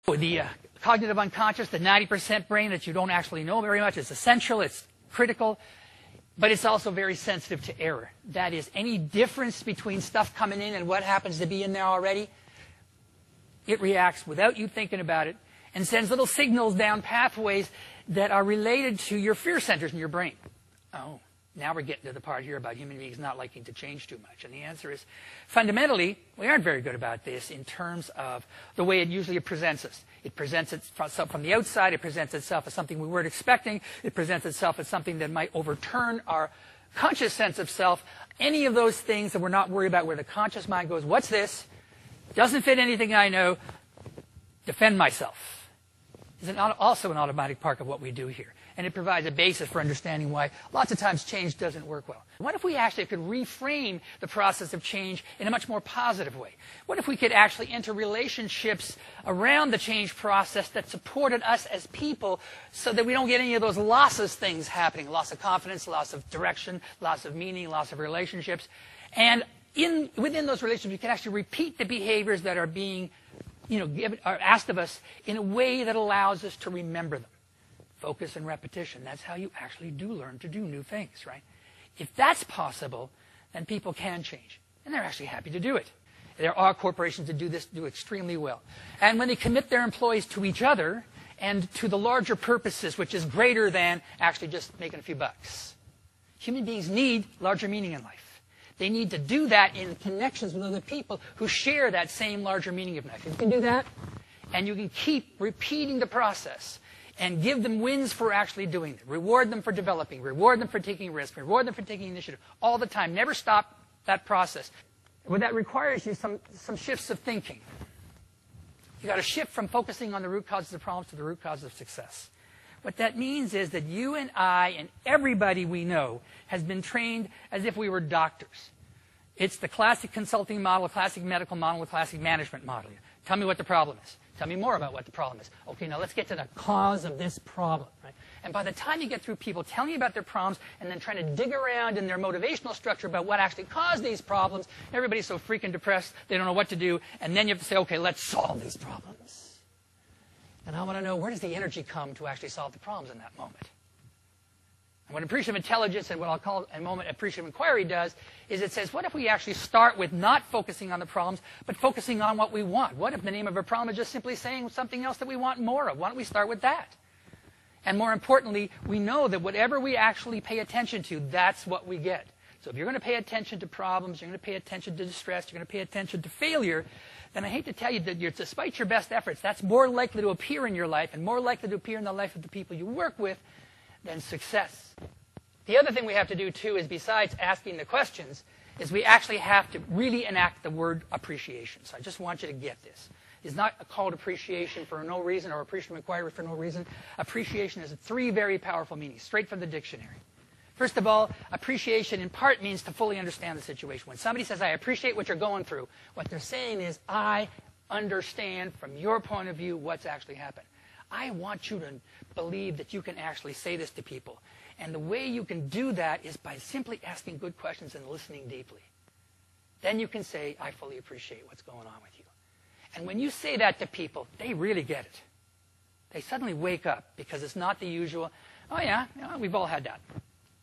The cognitive unconscious, the 90% brain that you don't actually know very much, is essential, it's critical, but it's also very sensitive to error. That is, any difference between stuff coming in and what happens to be in there already, it reacts without you thinking about it and sends little signals down pathways that are related to your fear centers in your brain. Oh, now we're getting to the part here about human beings not liking to change too much. And the answer is, fundamentally, we aren't very good about this in terms of the way it usually presents us. It presents itself from the outside. It presents itself as something we weren't expecting. It presents itself as something that might overturn our conscious sense of self. Any of those things that we're not worried about, where the conscious mind goes, what's this? Doesn't fit anything I know. Defend myself. Is also an automatic part of what we do here. And it provides a basis for understanding why lots of times change doesn't work well. What if we actually could reframe the process of change in a much more positive way? What if we could actually enter relationships around the change process that supported us as people so that we don't get any of those losses things happening? Loss of confidence, loss of direction, loss of meaning, loss of relationships. And within those relationships, we can actually repeat the behaviors that are being are asked of us in a way that allows us to remember them. Focus and repetition. That's how you actually do learn to do new things, right? If that's possible, then people can change. And they're actually happy to do it. There are corporations that do extremely well. And when they commit their employees to each other and to the larger purposes, which is greater than actually just making a few bucks. Human beings need larger meaning in life. They need to do that in connections with other people who share that same larger meaning of life. If you can do that, and you can keep repeating the process, and give them wins for actually doing it. Reward them for developing. Reward them for taking risks. Reward them for taking initiative. All the time. Never stop that process. What that requires you some shifts of thinking. You've got to shift from focusing on the root causes of problems to the root causes of success. What that means is that you and I and everybody we know has been trained as if we were doctors. It's the classic consulting model, classic medical model, the classic management model. Tell me what the problem is. Tell me more about what the problem is. Okay, now let's get to the cause of this problem. Right? And by the time you get through people telling you about their problems and then trying to dig around in their motivational structure about what actually caused these problems, everybody's so freaking depressed they don't know what to do. And then you have to say, okay, let's solve these problems. And I want to know, where does the energy come to actually solve the problems in that moment? And what appreciative intelligence and what I'll call a moment appreciative inquiry does is it says, what if we actually start with not focusing on the problems, but focusing on what we want? What if the name of a problem is just simply saying something else that we want more of? Why don't we start with that? And more importantly, we know that whatever we actually pay attention to, that's what we get. So if you're going to pay attention to problems, you're going to pay attention to distress, you're going to pay attention to failure, then I hate to tell you that despite your best efforts, that's more likely to appear in your life and more likely to appear in the life of the people you work with than success. The other thing we have to do, too, is besides asking the questions, is we actually have to really enact the word appreciation. So I just want you to get this. It's not called appreciation for no reason or appreciative inquiry for no reason. Appreciation has three very powerful meanings, straight from the dictionary. First of all, appreciation in part means to fully understand the situation. When somebody says, I appreciate what you're going through, what they're saying is, I understand from your point of view what's actually happened. I want you to believe that you can actually say this to people. And the way you can do that is by simply asking good questions and listening deeply. Then you can say, I fully appreciate what's going on with you. And when you say that to people, they really get it. They suddenly wake up because it's not the usual, oh yeah, we've all had that.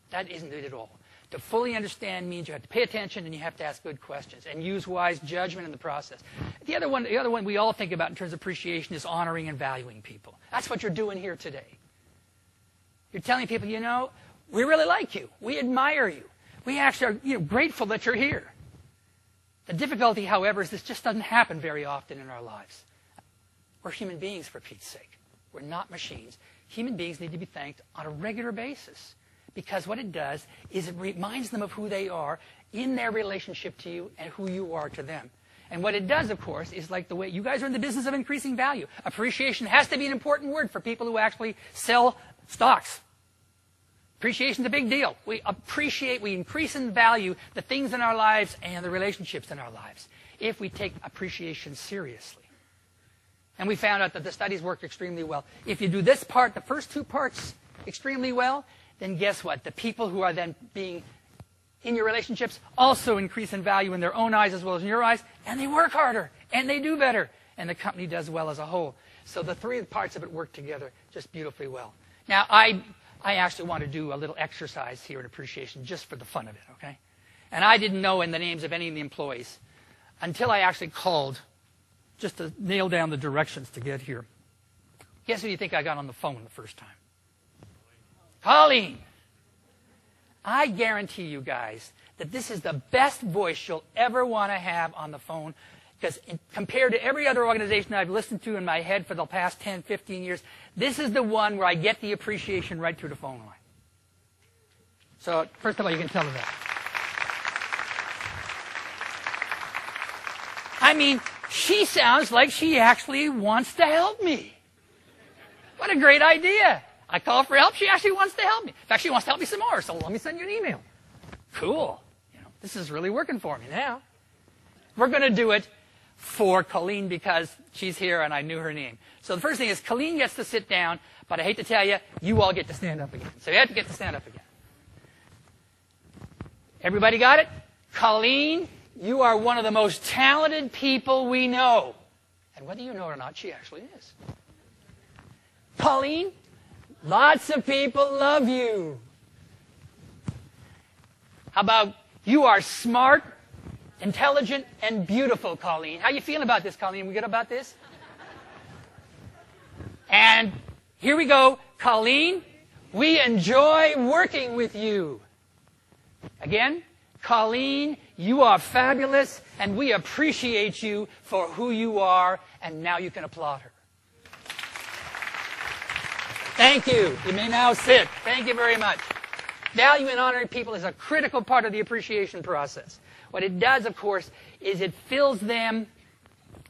That isn't it at all. To fully understand means you have to pay attention and you have to ask good questions and use wise judgment in the process. The other one we all think about in terms of appreciation is honoring and valuing people. That's what you're doing here today. You're telling people, we really like you. We admire you. We actually are grateful that you're here. The difficulty, however, is this just doesn't happen very often in our lives. We're human beings, for Pete's sake. We're not machines. Human beings need to be thanked on a regular basis. Because what it does is it reminds them of who they are in their relationship to you and who you are to them. And what it does, of course, is like the way you guys are in the business of increasing value. Appreciation has to be an important word for people who actually sell stocks. Appreciation is a big deal. We appreciate, we increase in value the things in our lives and the relationships in our lives if we take appreciation seriously. And we found out that the studies worked extremely well. If you do this part, the first two parts, extremely well, then guess what? The people who are then being in your relationships also increase in value in their own eyes as well as in your eyes, and they work harder, and they do better, and the company does well as a whole. So the three parts of it work together just beautifully well. Now, I actually want to do a little exercise here in appreciation just for the fun of it, okay? And I didn't know in the names of any of the employees until I actually called just to nail down the directions to get here. Guess who you think I got on the phone the first time? Colleen. I guarantee you guys that this is the best voice you'll ever want to have on the phone, because compared to every other organization I've listened to in my head for the past 10, 15 years, this is the one where I get the appreciation right through the phone line. So first of all, you can tell her that. I mean, she sounds like she actually wants to help me. What a great idea. I call for help. She actually wants to help me. In fact, she wants to help me some more, so let me send you an email. Cool. This is really working for me now. We're going to do it for Colleen because she's here and I knew her name. So the first thing is Colleen gets to sit down, but I hate to tell you, you all get to stand up again. So you have to get to stand up again. Everybody got it? Colleen, you are one of the most talented people we know. And whether you know it or not, she actually is. Colleen, lots of people love you. How about you are smart, intelligent, and beautiful, Colleen. How you feeling about this, Colleen? We good about this? And here we go. Colleen, we enjoy working with you. Again, Colleen, you are fabulous, and we appreciate you for who you are, and now you can applaud her. Thank you. You may now sit. Thank you very much. Value and honoring people is a critical part of the appreciation process. What it does, of course, is it fills them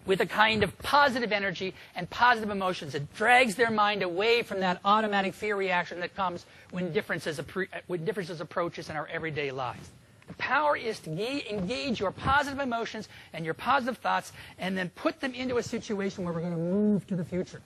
with a kind of positive energy and positive emotions. It drags their mind away from that automatic fear reaction that comes when differences approach us in our everyday lives. The power is to engage your positive emotions and your positive thoughts and then put them into a situation where we're going to move to the future.